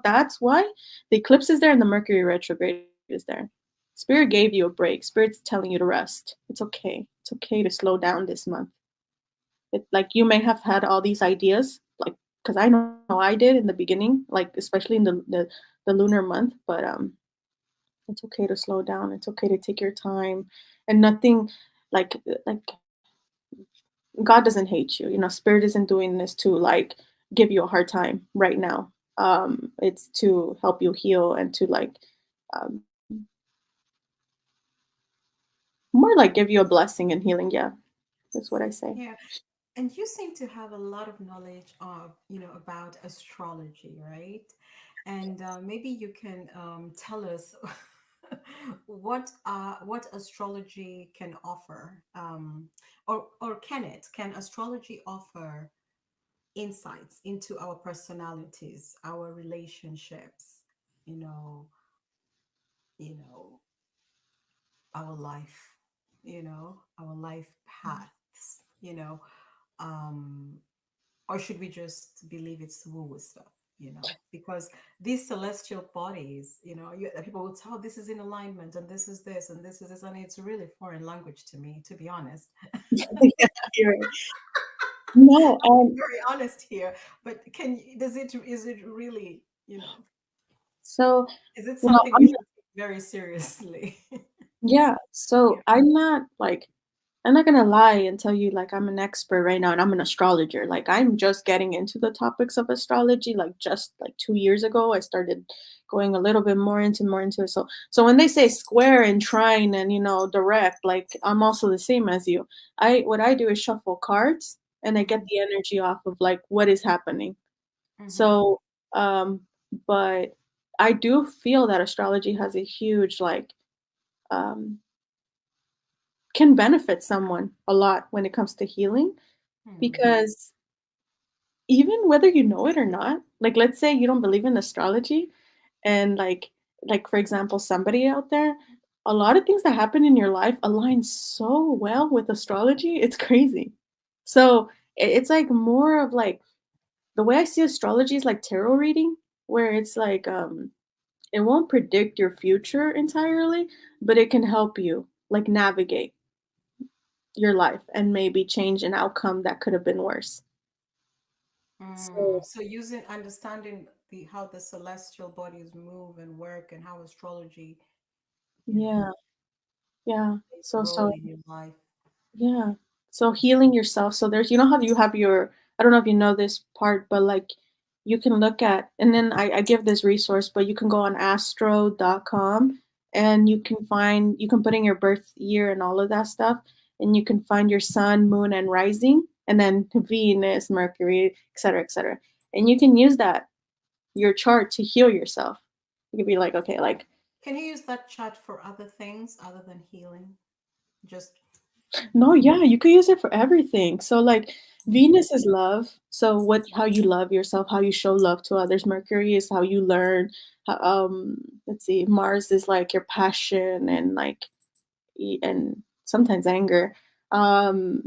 [SPEAKER 2] That's why the eclipse is there and the Mercury retrograde is there. Spirit gave you a break. Spirit's telling you to rest. It's okay. It's okay to slow down this month. Like you may have had all these ideas, like because I know I did in the beginning, like especially in the lunar month, but it's okay to slow down. It's okay to take your time, and nothing like God doesn't hate you. Spirit isn't doing this to like give you a hard time right now. It's to help you heal and to like um, more like give you a blessing and healing. Yeah, that's what I say.
[SPEAKER 1] yeah. And you seem to have a lot of knowledge of, about astrology, right? And maybe you can tell us what astrology can offer, or can astrology offer insights into our personalities, our relationships, you know, you know, our life, our life paths, um, or should we just believe it's woo-woo stuff? Because these celestial bodies, people will tell, this is in alignment, and this is this, and this is this, and it's really foreign language to me, to be honest.
[SPEAKER 2] Yeah, you're right. No,
[SPEAKER 1] Very honest here, but is it really,
[SPEAKER 2] so
[SPEAKER 1] is it
[SPEAKER 2] well,
[SPEAKER 1] something we should take very seriously?
[SPEAKER 2] yeah,
[SPEAKER 1] Yeah.
[SPEAKER 2] so I'm not gonna lie and tell you like I'm an expert right now and I'm an astrologer. Like I'm just getting into the topics of astrology. Like just like 2 years ago, I started going a little bit more into it. So when they say square and trine and direct, like I'm also the same as you. What I do is shuffle cards and I get
[SPEAKER 1] Hmm.
[SPEAKER 2] the energy off of like what is happening.
[SPEAKER 1] Hmm.
[SPEAKER 2] So but I do feel that astrology has a huge like um can benefit someone a lot when it comes to healing
[SPEAKER 1] Hmm.
[SPEAKER 2] because even whether you know it or not, like let's say you don't believe in astrology and like for example somebody out there, a lot of things that happen in your life align so well with astrology, it's crazy. So it's like more of like the way I see astrology is like tarot reading, where it's like it won't predict your future entirely, but it can help you like navigate your life and maybe change an outcome that could have been worse. So
[SPEAKER 1] So using understanding the how the celestial bodies move and work and how astrology, you know,
[SPEAKER 2] yeah, yeah.
[SPEAKER 1] plays a
[SPEAKER 2] So
[SPEAKER 1] role in your life.
[SPEAKER 2] yeah. So healing yourself. So there's, you know how you have your, I don't know if you know this part, but like you can look at, and then I give this resource, but you can go on astro.com and you can put in your birth year and all of that stuff. And you can find your sun, moon, and rising, and then Venus, Mercury, et cetera, et cetera. And you can use that, your chart, to heal yourself. You could be like, okay, like,
[SPEAKER 1] Can you use that chart for other things other than healing? Just
[SPEAKER 2] no, yeah, you could use it for everything. So like
[SPEAKER 1] mm,
[SPEAKER 2] Venus is love. So what how you love yourself, how you show love to others. Mercury is how you learn. Let's see, Mars is like your passion and like and sometimes anger.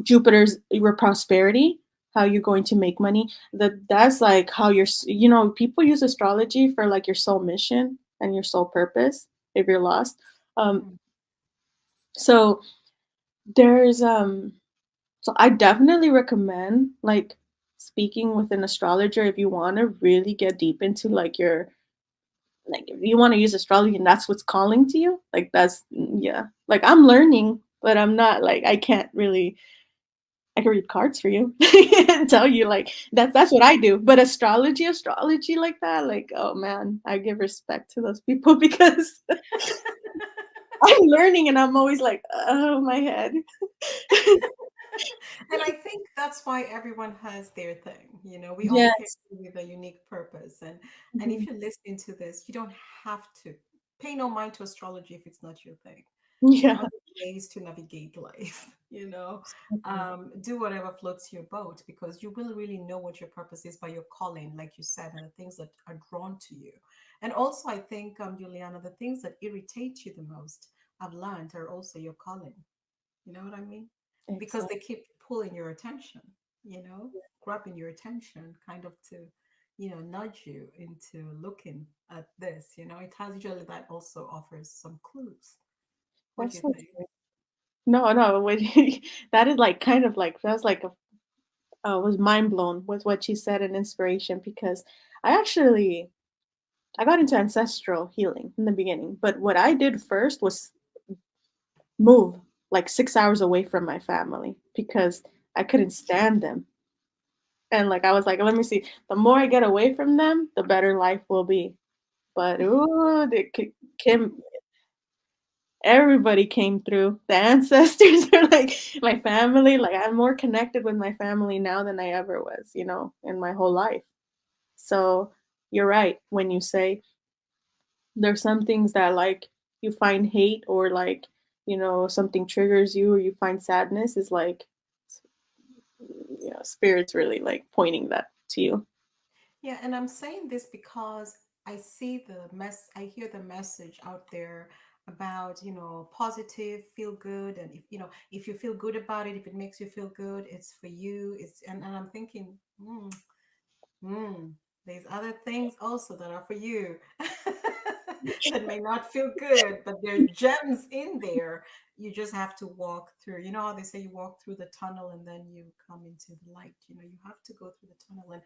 [SPEAKER 2] Jupiter's your prosperity, how you're going to make money. That's like how you know, people use astrology for like your soul mission and your soul purpose if you're lost. Um
[SPEAKER 1] mm.
[SPEAKER 2] so there's so I definitely recommend like speaking with an astrologer if you want to really get deep into like your like if you want to use astrology and that's what's calling to you, like that's yeah. Like I'm learning, but I'm not like I can't really I can read cards for you and tell you like that's what I do. But astrology like that, like oh man, I give respect to those people because I'm learning and I'm always like, oh my head.
[SPEAKER 1] And I think that's why everyone has their thing. You know, we all came
[SPEAKER 2] Yes.
[SPEAKER 1] with a unique purpose. And
[SPEAKER 2] Mhm.
[SPEAKER 1] if you're listening to this, you don't have to pay no mind to astrology if it's not your thing. There are
[SPEAKER 2] Yeah.
[SPEAKER 1] other ways to navigate life, you know. Do whatever floats your boat because you will really know what your purpose is by your calling, like you said, and the things that are drawn to you. And also, I think, Juliana, the things that irritate you the most, I've learned, are also your calling. You know what I mean? Because
[SPEAKER 2] Exactly.
[SPEAKER 1] they keep pulling your attention, you know, grabbing your attention, kind of to, nudge you into looking at this. You know, it has usually that also offers some clues. What do
[SPEAKER 2] That's
[SPEAKER 1] you
[SPEAKER 2] so
[SPEAKER 1] think?
[SPEAKER 2] true. No, no, when that is like kind of like that was like a was mind blown with what she said and inspiration because I actually I got into ancestral healing in the beginning, but what I did first was move like 6 hours away from my family because I couldn't stand them. And like I was like, let me see, the more I get away from them, the better life will be. But ooh, Kim, everybody came through. The ancestors are like my family. Like I'm more connected with my family now than I ever was, you know, in my whole life. So you're right when you say there's some things that like you find hate or like, you know, something triggers you or you find sadness is like, you know, spirit's really like pointing that to you.
[SPEAKER 1] Yeah, and I'm saying this because I hear the message out there about, positive, feel good, and if you feel good about it, if it makes you feel good, it's for you. And I'm thinking, Mm, there's other things also that are for you that may not feel good, but there are gems in there. You just have to walk through. You know how they say you walk through the tunnel and then you come into the light. You have to go through the tunnel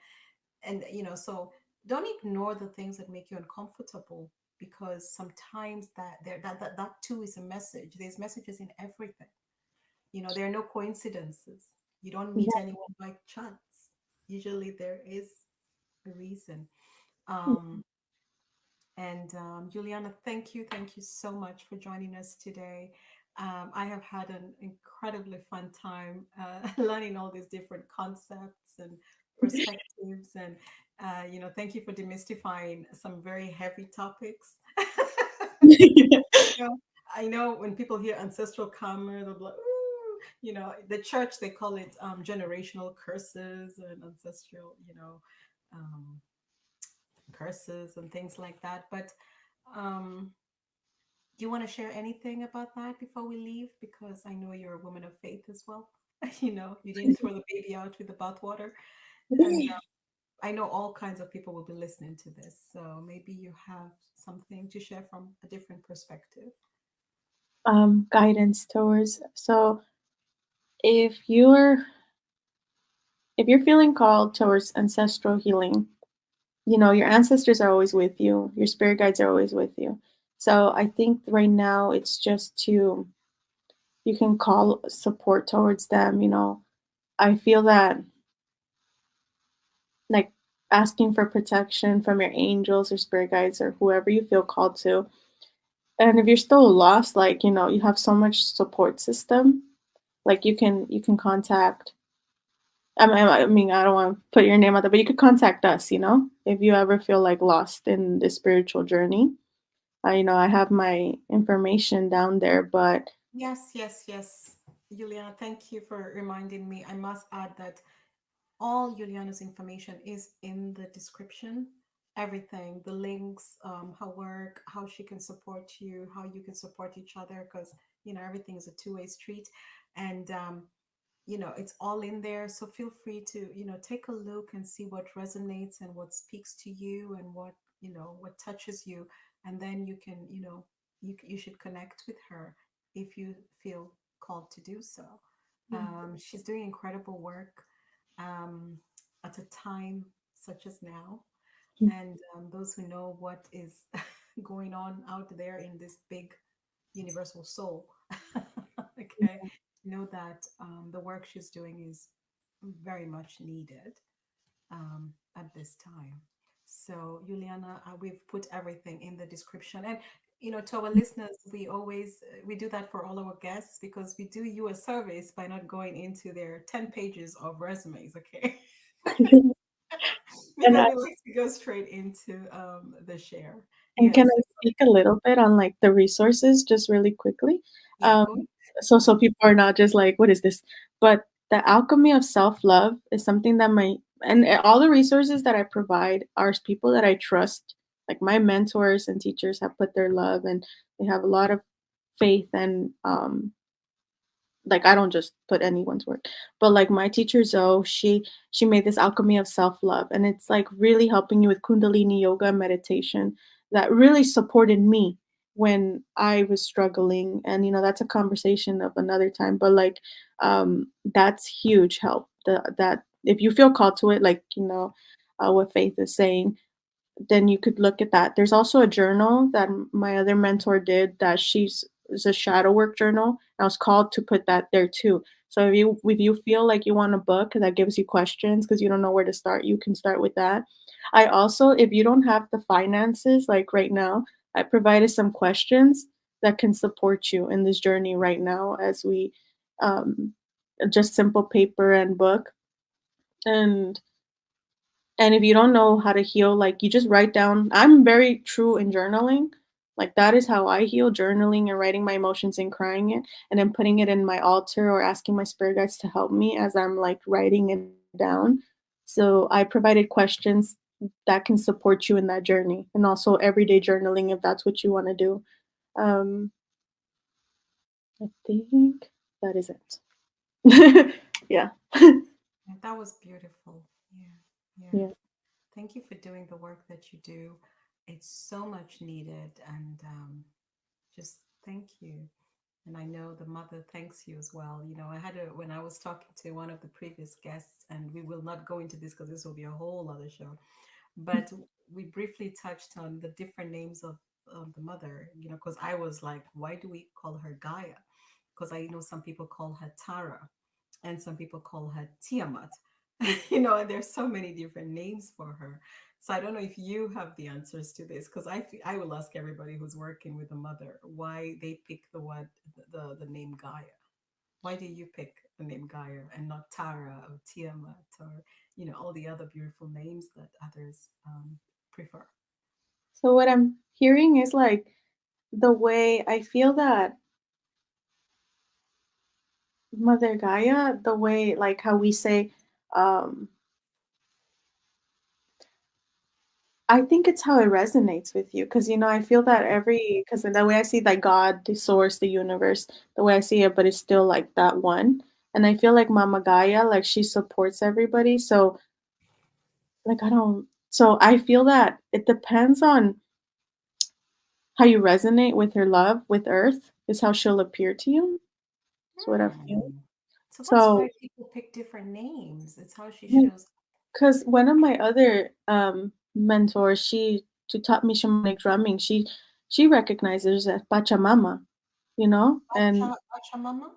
[SPEAKER 1] so don't ignore the things that make you uncomfortable because sometimes that too is a message. There's messages in everything. There are no coincidences. You don't meet
[SPEAKER 2] Yeah.
[SPEAKER 1] anyone by chance. Usually there is a reason. Um, and Juliana, thank you so much for joining us today. I have had an incredibly fun time learning all these different concepts and perspectives, and thank you for demystifying some very heavy topics. you know, I know when people hear ancestral karma, they'll be like, "Ooh," the church they call it generational curses and ancestral, um, curses and things like that. But um, do you want to share anything about that before we leave? Because I know you're a woman of faith as well. You didn't throw the baby out with the bathwater. And I know all kinds of people will be listening to this. So maybe you have something to share from a different perspective.
[SPEAKER 2] Guidance towards. So if you're if you're feeling called towards ancestral healing, you know, your ancestors are always with you, your spirit guides are always with you. So I think right now it's just to, you can call support towards them, you know. I feel that, like, asking for protection from your angels or spirit guides or whoever you feel called to. And if you're still lost, like, you know, you have so much support system. Like you can contact, I mean, I don't want to put your name out there, but you could contact us, you know, if you ever feel like lost in the spiritual journey. You know, I have my information down there, but
[SPEAKER 1] Yes, yes, yes. Juliana, thank you for reminding me. I must add that all Juliana's information is in the description. Everything, the links, her work, how she can support you, how you can support each other, because everything is a two-way street, and it's all in there. So feel free to take a look and see what resonates and what speaks to you and what touches you, and then you can you should connect with her if you feel called to do so. She's doing incredible work um, at a time such as now. And those who know what is going on out there in this big universal soul, okay, know that the work she's doing is very much needed at this time. So, Juliana, we've put everything in the description. And, to our listeners, we do that for all our guests because we do you a service by not going into their 10 pages of resumes, okay?
[SPEAKER 2] and
[SPEAKER 1] Because we like to go straight into the share.
[SPEAKER 2] And can
[SPEAKER 1] Yes.
[SPEAKER 2] I speak a little bit on, like, the resources just really quickly?
[SPEAKER 1] Yeah,
[SPEAKER 2] Um,
[SPEAKER 1] go ahead.
[SPEAKER 2] so people are not just like, "What is this?" But the alchemy of self-love is something that all the resources that I provide are people that I trust. Like, my mentors and teachers have put their love, and they have a lot of faith and, like, I don't just put anyone's work, but, like, my teacher Zoe, she made this alchemy of self-love, and it's, like, really helping you with kundalini yoga and meditation that really supported me when I was struggling, and, you know, that's a conversation of another time, but, like, that's huge help. That if you feel called to it, like, you know, what Faith is saying, then you could look at that. There's also a journal that my other mentor did that she's is a shadow work journal. I was called to put that there too. So if you feel like you want a book that gives you questions because you don't know where to start, you can start with that. I also, if you don't have the finances, like right now, I provided some questions that can support you in this journey right now as we um just simple paper and book. And and if you don't know how to heal, like, you just write down. I'm very true in journaling. Like, that is how I heal, journaling and writing my emotions and crying it, and then putting it in my altar or asking my spirit guides to help me as I'm, like, writing it down. So I provided questions that can support you in that journey, and also everyday journaling if that's what you want to do. Um, I think that is it. Yeah.
[SPEAKER 1] Yeah, that was beautiful. Yeah, yeah.
[SPEAKER 2] Yeah.
[SPEAKER 1] Thank you for doing the work that you do. It's so much needed, and just thank you. And I know the mother thanks you as well. When I was talking to one of the previous guests, and we will not go into this because this will be a whole other show, but we briefly touched on the different names of the mother, because I was like, why do we call her Gaia? Because I know some people call her Tara and some people call her Tiamat, and there's so many different names for her. So I don't know if you have the answers to this, because I will ask everybody who's working with a mother why they pick the name Gaia. Why do you pick the name Gaia and not Tara or Tiamat or all the other beautiful names that others prefer?
[SPEAKER 2] So what I'm hearing is, like, the way I feel that Mother Gaia, the way, like, how we say, um, I think it's how it resonates with you, because, you know, I feel that because the way I see, like, God, the source, the universe, the way I see it, but it's still like that one. And I feel like Mama Gaia, like, she supports everybody. So, like, so I feel that it depends on how you resonate with her love with Earth, is how she'll appear to you. That's what I feel.
[SPEAKER 1] So what's
[SPEAKER 2] So
[SPEAKER 1] why people pick different names? It's how she shows.
[SPEAKER 2] because one of my other mentors, she taught me shamanic drumming. She recognizes as Pachamama, you know, and
[SPEAKER 1] Pachamama?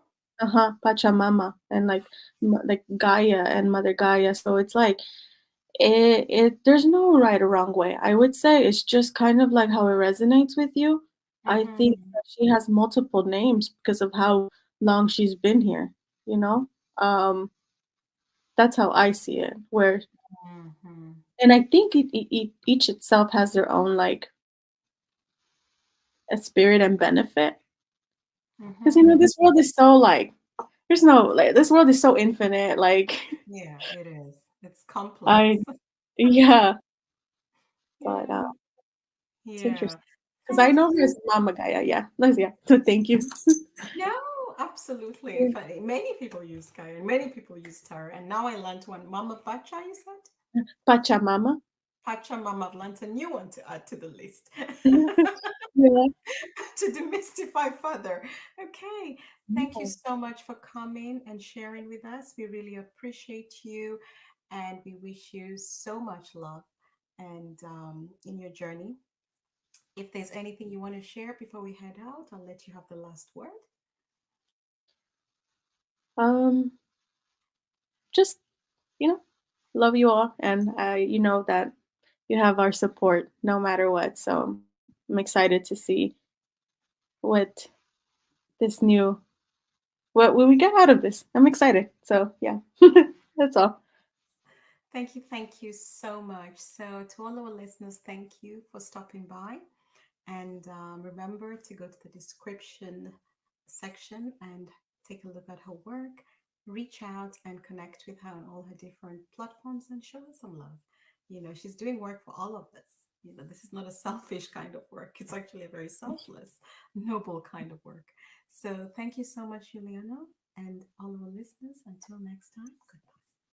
[SPEAKER 2] Pachamama, and like like Gaia and Mother Gaia. So it's like it there's no right or wrong way. I would say it's just kind of like how it resonates with you. I think
[SPEAKER 1] Mm-hmm.
[SPEAKER 2] that she has multiple names because of how long she's been here, you know? Um, that's how I see it. Where
[SPEAKER 1] Mm-hmm.
[SPEAKER 2] and I think each itself has their own like a spirit and benefit. Because you know,
[SPEAKER 1] Mm-hmm.
[SPEAKER 2] this world is so like there's no like this world is so infinite. Like
[SPEAKER 1] Yeah, it is. It's
[SPEAKER 2] I
[SPEAKER 1] complex.
[SPEAKER 2] yeah, but
[SPEAKER 1] Yeah.
[SPEAKER 2] it's
[SPEAKER 1] Yeah.
[SPEAKER 2] interesting because I
[SPEAKER 1] Thank you.
[SPEAKER 2] know her as Mama Gaia. Yeah, yeah. So thank you.
[SPEAKER 1] No, absolutely. Funny. Many people use Gaia and many people use tarot. And now I learned one. Mama Pacha, you said?
[SPEAKER 2] Pachamama.
[SPEAKER 1] Pachamama. I've learned a new one to add to the list
[SPEAKER 2] Yeah.
[SPEAKER 1] to demystify further. Okay. Thank you
[SPEAKER 2] Yeah.
[SPEAKER 1] so much for coming and sharing with us. We really appreciate you and we wish you so much love and in your journey. If there's anything you want to share before we head out, I'll let you have the last word.
[SPEAKER 2] Um, just you know, love you all, and you know that you have our support no matter what. So I'm excited to see what this new what we get out of this. I'm excited. So yeah, that's all.
[SPEAKER 1] Thank you so much. So, to all our listeners, thank you for stopping by. And remember to go to the description section and take a look at her work, reach out and connect with her on all her different platforms and show her some love. You know, she's doing work for all of us. You know, this is not a selfish kind of work, it's actually a very selfless, noble kind of work. So, thank you so much, Juliana, and all our listeners. Until next time, goodbye.